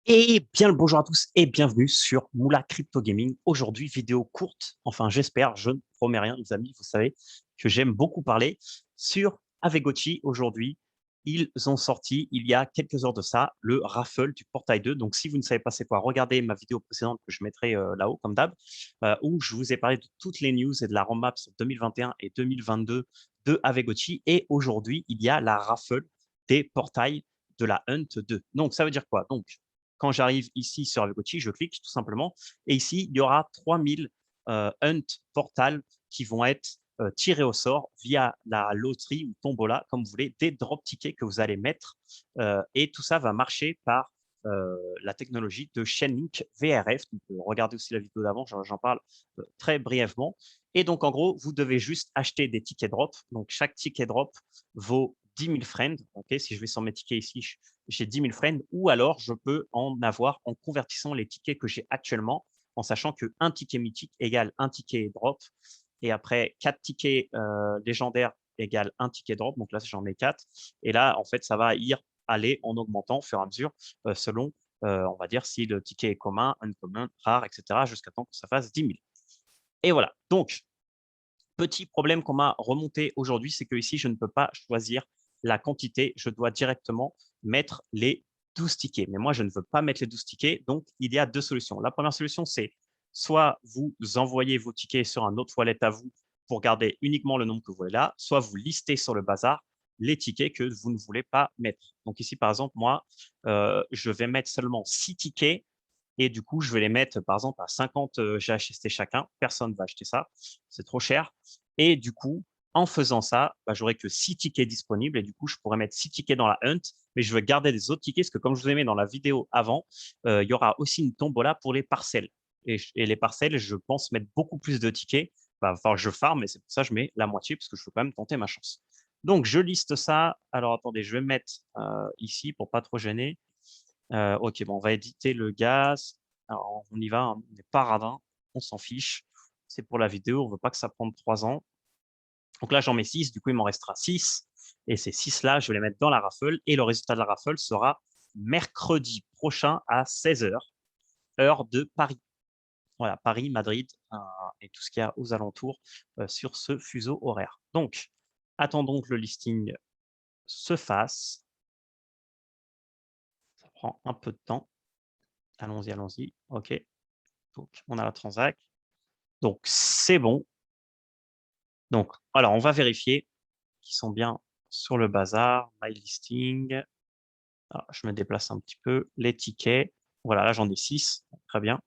Et bien le bonjour à tous et bienvenue sur Moula Crypto Gaming. Aujourd'hui, vidéo courte, enfin j'espère, je ne promets rien les amis, vous savez que j'aime beaucoup parler sur Aavegotchi aujourd'hui. Ils ont sorti il y a quelques heures de ça le raffle du Portail 2. Donc si vous ne savez pas c'est quoi, regardez ma vidéo précédente que je mettrai là-haut comme d'hab, où je vous ai parlé de toutes les news et de la roadmap sur 2021 et 2022 de Aavegotchi. Et aujourd'hui, il y a la raffle des portails de la Hunt 2. Donc ça veut dire quoi? Donc quand j'arrive ici sur Aavegotchi, je clique tout simplement. Et ici, il y aura 3000 Hunt Portal qui vont être tirés au sort via la loterie ou tombola, comme vous voulez, des drop tickets que vous allez mettre. Et tout ça va marcher par la technologie de Chainlink VRF. Donc, regardez aussi la vidéo d'avant, j'en parle très brièvement. Et donc, en gros, vous devez juste acheter des tickets drop. Donc, chaque ticket drop vaut 10 000 friends. Okay, si je vais sur mes tickets ici, j'ai 10 000 friends, ou alors je peux en avoir en convertissant les tickets que j'ai actuellement, en sachant qu'un ticket mythique égale un ticket drop, et après 4 tickets légendaires égale un ticket drop, donc là j'en ai 4, et là en fait ça va aller en augmentant au fur et à mesure selon, on va dire, si le ticket est commun, uncommon, rare, etc., jusqu'à temps que ça fasse 10 000. Et voilà, donc petit problème qu'on m'a remonté aujourd'hui, c'est que ici, je ne peux pas choisir la quantité. Je dois directement mettre les 12 tickets. Mais moi, je ne veux pas mettre les 12 tickets. Donc, il y a deux solutions. La première solution, c'est soit vous envoyez vos tickets sur un autre wallet à vous pour garder uniquement le nombre que vous voulez là, soit vous listez sur le bazar les tickets que vous ne voulez pas mettre. Donc ici, par exemple, moi, je vais mettre seulement 6 tickets et du coup, je vais les mettre, par exemple, à 50 GHST chacun. Personne ne va acheter ça. C'est trop cher. Et du coup, en faisant ça, bah, j'aurai que 6 tickets disponibles. Et du coup, je pourrais mettre 6 tickets dans la hunt. Mais je veux garder des autres tickets parce que, comme je vous ai mis dans la vidéo avant, il y aura aussi une tombola pour les parcelles. Et les parcelles, je pense mettre beaucoup plus de tickets. Bah, enfin, je farm, mais c'est pour ça que je mets la moitié parce que je veux quand même tenter ma chance. Donc, je liste ça. Alors, attendez, je vais mettre ici pour pas trop gêner. Ok, bon, on va éditer le gaz. Alors, on y va, hein, on n'est pas radin, on s'en fiche. C'est pour la vidéo, on veut pas que ça prenne 3 ans. Donc là, j'en mets 6, du coup, il m'en restera 6. Et ces 6-là, je vais les mettre dans la raffle. Et le résultat de la raffle sera mercredi prochain à 16 heures, heure de Paris. Voilà, Paris, Madrid et tout ce qu'il y a aux alentours sur ce fuseau horaire. Donc, attendons que le listing se fasse. Ça prend un peu de temps. Allons-y, allons-y. OK. Donc, on a la transac. Donc, c'est bon. Donc, alors, on va vérifier qu'ils sont bien sur le bazar. My listing. Alors, je me déplace un petit peu. Les tickets. Voilà, là, j'en ai 6. Très bien.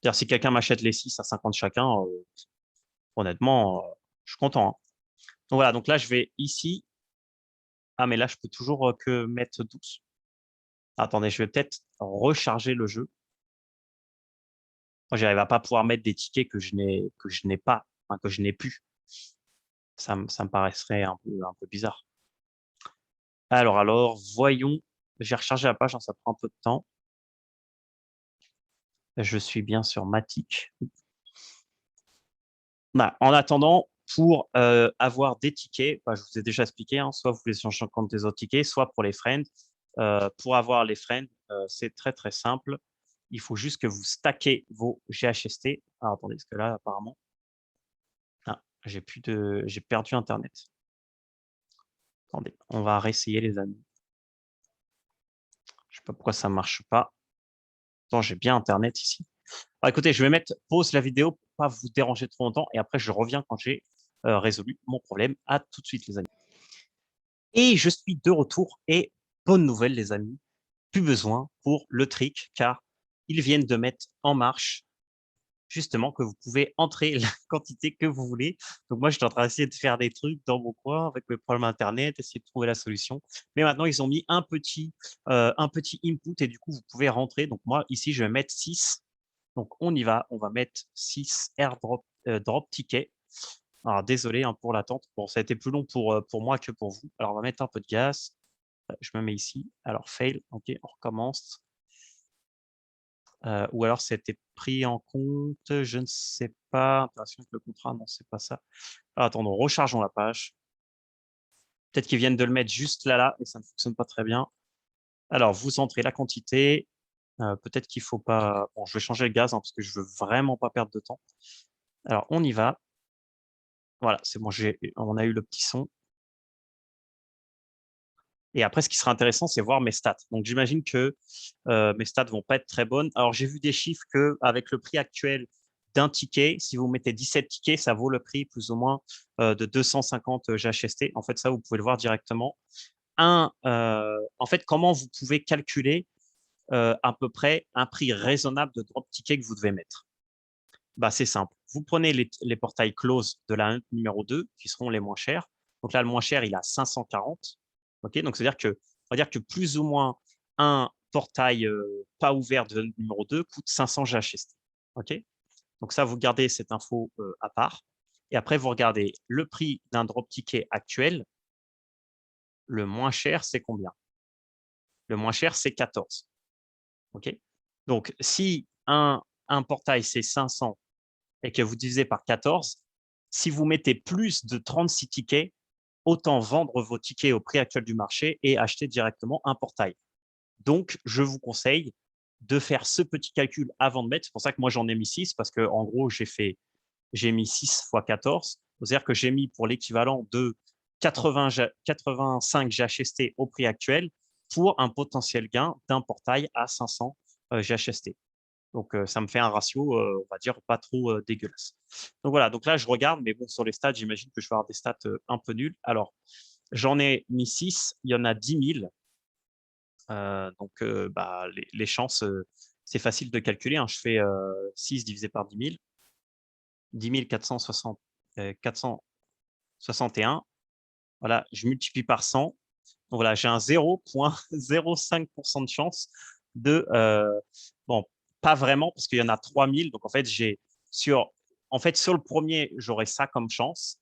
C'est-à-dire, si quelqu'un m'achète les 6 à 50 chacun, honnêtement, je suis content, hein. Donc, voilà. Donc là, je vais ici. Ah, mais là, je peux toujours que mettre 12. Attendez, je vais peut-être recharger le jeu. Moi, j'arrive à pas pouvoir mettre des tickets que je n'ai pas, enfin, que je n'ai plus. Ça me paraîtrait un peu bizarre. Alors, voyons. J'ai rechargé la page, hein, ça prend un peu de temps. Je suis bien sur Matic. Bah, en attendant, pour avoir des tickets, bah, je vous ai déjà expliqué, hein, soit vous les échangez contre des autres tickets, soit pour les friends. Pour avoir les friends, c'est très très simple. Il faut juste que vous stackez vos GHST. Alors, attendez, parce que là, apparemment, ah, j'ai perdu Internet. Attendez, on va réessayer les amis. Je sais pas pourquoi ça marche pas. Attends, j'ai bien Internet ici. Alors, écoutez, je vais mettre pause la vidéo pour pas vous déranger trop longtemps et après je reviens quand j'ai résolu mon problème. À tout de suite les amis. Et je suis de retour et bonne nouvelle les amis, plus besoin pour le trick car ils viennent de mettre en marche justement que vous pouvez entrer la quantité que vous voulez. Donc moi, j'étais en train d'essayer de faire des trucs dans mon coin avec mes problèmes Internet, essayer de trouver la solution. Mais maintenant, ils ont mis un petit input et du coup, vous pouvez rentrer. Donc moi, ici, je vais mettre 6. Donc on y va, on va mettre 6 airdrop drop tickets. Alors désolé hein, pour l'attente. Bon, ça a été plus long pour moi que pour vous. Alors on va mettre un peu de gaz. Je me mets ici. Alors fail, ok, on recommence. Ou alors c'était pris en compte, je ne sais pas. Interaction avec le contrat, non, c'est pas ça. Alors, attendons, rechargeons la page. Peut-être qu'ils viennent de le mettre juste là, et ça ne fonctionne pas très bien. Alors, vous entrez la quantité. Peut-être qu'il faut pas. Bon, je vais changer le gaz hein, parce que je veux vraiment pas perdre de temps. Alors, on y va. Voilà, c'est bon, on a eu le petit son. Et après, ce qui sera intéressant, c'est voir mes stats. Donc, j'imagine que mes stats vont pas être très bonnes. Alors, j'ai vu des chiffres que avec le prix actuel d'un ticket, si vous mettez 17 tickets, ça vaut le prix plus ou moins de 250 GHST. En fait, ça, vous pouvez le voir directement. En fait, comment vous pouvez calculer à peu près un prix raisonnable de drop ticket que vous devez mettre? Bah, c'est simple. Vous prenez les portails close de la hunt numéro 2, qui seront les moins chers. Donc là, le moins cher, il a 540. OK, donc c'est-à-dire que, on va dire que plus ou moins un portail pas ouvert de la hunt numéro 2 coûte 500 GHST. OK, donc ça, vous gardez cette info à part. Et après, vous regardez le prix d'un drop ticket actuel. Le moins cher, c'est combien? Le moins cher, c'est 14. OK, donc si un portail, c'est 500 et que vous divisez par 14, si vous mettez plus de 36 tickets, autant vendre vos tickets au prix actuel du marché et acheter directement un portail. Donc, je vous conseille de faire ce petit calcul avant de mettre. C'est pour ça que moi, j'en ai mis 6 parce que en gros, j'ai mis 6 fois 14. C'est-à-dire que j'ai mis pour l'équivalent de 85 GHST au prix actuel pour un potentiel gain d'un portail à 500 GHST. Donc, ça me fait un ratio, on va dire, pas trop dégueulasse. Donc voilà, donc là, je regarde, mais bon, sur les stats, j'imagine que je vais avoir des stats un peu nulles. Alors, j'en ai mis 6, il y en a 10 000. Donc, bah, les chances, c'est facile de calculer, hein. Je fais 6 divisé par 10 000, 10 460, 461. Voilà, je multiplie par 100. Donc voilà, j'ai un 0,05% de chance de, bon, pas vraiment, parce qu'il y en a 3000. Donc en fait, sur le premier, j'aurai ça comme chance.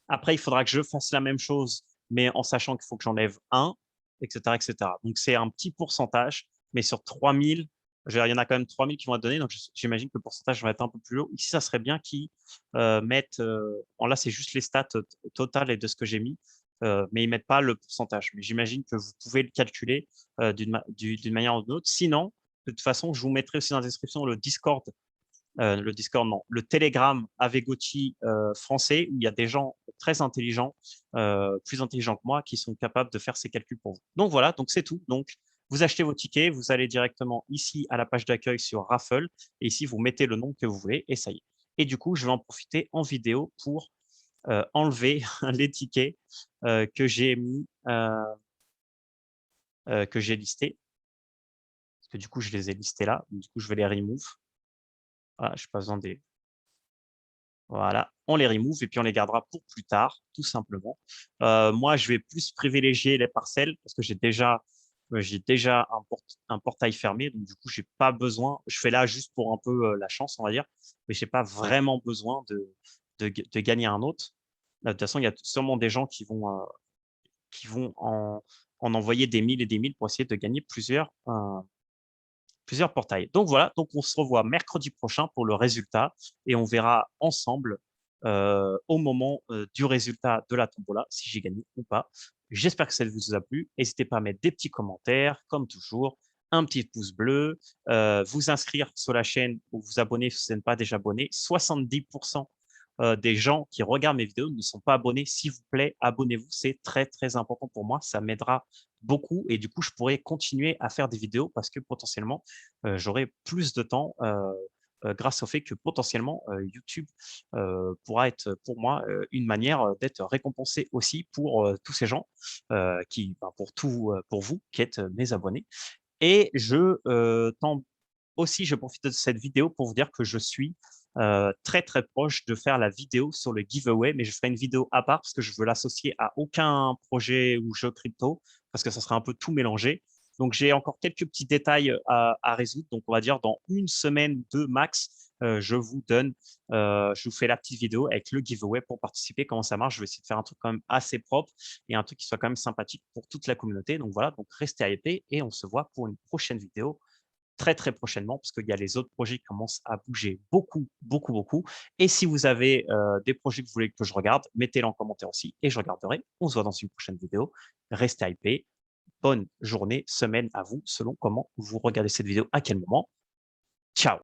Après, il faudra que je fasse la même chose, mais en sachant qu'il faut que j'enlève un, etc., etc. Donc c'est un petit pourcentage, mais sur 3000, il y en a quand même 3000 qui vont être donnés, donc j'imagine que le pourcentage va être un peu plus haut. Ici, ça serait bien qu'ils mettent, bon, là, c'est juste les stats totales et de ce que j'ai mis, mais ils mettent pas le pourcentage. Mais j'imagine que vous pouvez le calculer d'une manière ou d'une autre. Sinon, de toute façon, je vous mettrai aussi dans la description le Discord, non, le Telegram Avegoti français, où il y a des gens très intelligents, plus intelligents que moi, qui sont capables de faire ces calculs pour vous. Donc voilà, donc c'est tout. Donc, vous achetez vos tickets, vous allez directement ici à la page d'accueil sur Raffle, et ici, vous mettez le nom que vous voulez, et ça y est. Et du coup, je vais en profiter en vidéo pour enlever les tickets que j'ai mis, que j'ai listés. Parce que du coup, je les ai listés là. Du coup, je vais les remove. Voilà, je n'ai pas besoin des. Voilà, on les remove et puis on les gardera pour plus tard, tout simplement. Moi, je vais plus privilégier les parcelles parce que j'ai déjà un portail fermé, donc du coup, j'ai pas besoin. Je fais là juste pour un peu la chance, on va dire, mais j'ai pas vraiment besoin de gagner un autre. De toute façon, il y a sûrement des gens qui vont en envoyer des mille et des mille pour essayer de gagner plusieurs portails. Donc voilà, donc on se revoit mercredi prochain pour le résultat et on verra ensemble au moment du résultat de la tombola si j'ai gagné ou pas. J'espère que ça vous a plu. N'hésitez pas à mettre des petits commentaires, comme toujours, un petit pouce bleu, vous inscrire sur la chaîne ou vous abonner si vous n'êtes pas déjà abonné. 70% des gens qui regardent mes vidéos ne sont pas abonnés. S'il vous plaît, abonnez-vous. C'est très, très important pour moi. Ça m'aidera beaucoup et du coup, je pourrais continuer à faire des vidéos parce que potentiellement, j'aurai plus de temps grâce au fait que potentiellement YouTube pourra être pour moi une manière d'être récompensé aussi pour tous ces gens pour vous qui êtes mes abonnés. Et je profite de cette vidéo pour vous dire que je suis très très proche de faire la vidéo sur le giveaway, mais je ferai une vidéo à part parce que je veux l'associer à aucun projet ou jeu crypto parce que ça serait un peu tout mélangé. Donc j'ai encore quelques petits détails à résoudre. Donc on va dire dans une semaine, deux max, je vous fais la petite vidéo avec le giveaway pour participer. Comment ça marche? Je vais essayer de faire un truc quand même assez propre et un truc qui soit quand même sympathique pour toute la communauté. Donc voilà, donc restez hypés et on se voit pour une prochaine vidéo très très prochainement parce qu'il y a les autres projets qui commencent à bouger beaucoup, beaucoup, beaucoup. Et si vous avez des projets que vous voulez que je regarde, mettez-les en commentaire aussi et je regarderai. On se voit dans une prochaine vidéo. Restez hypés. bonne journée, semaine à vous, selon comment vous regardez cette vidéo, à quel moment. Ciao.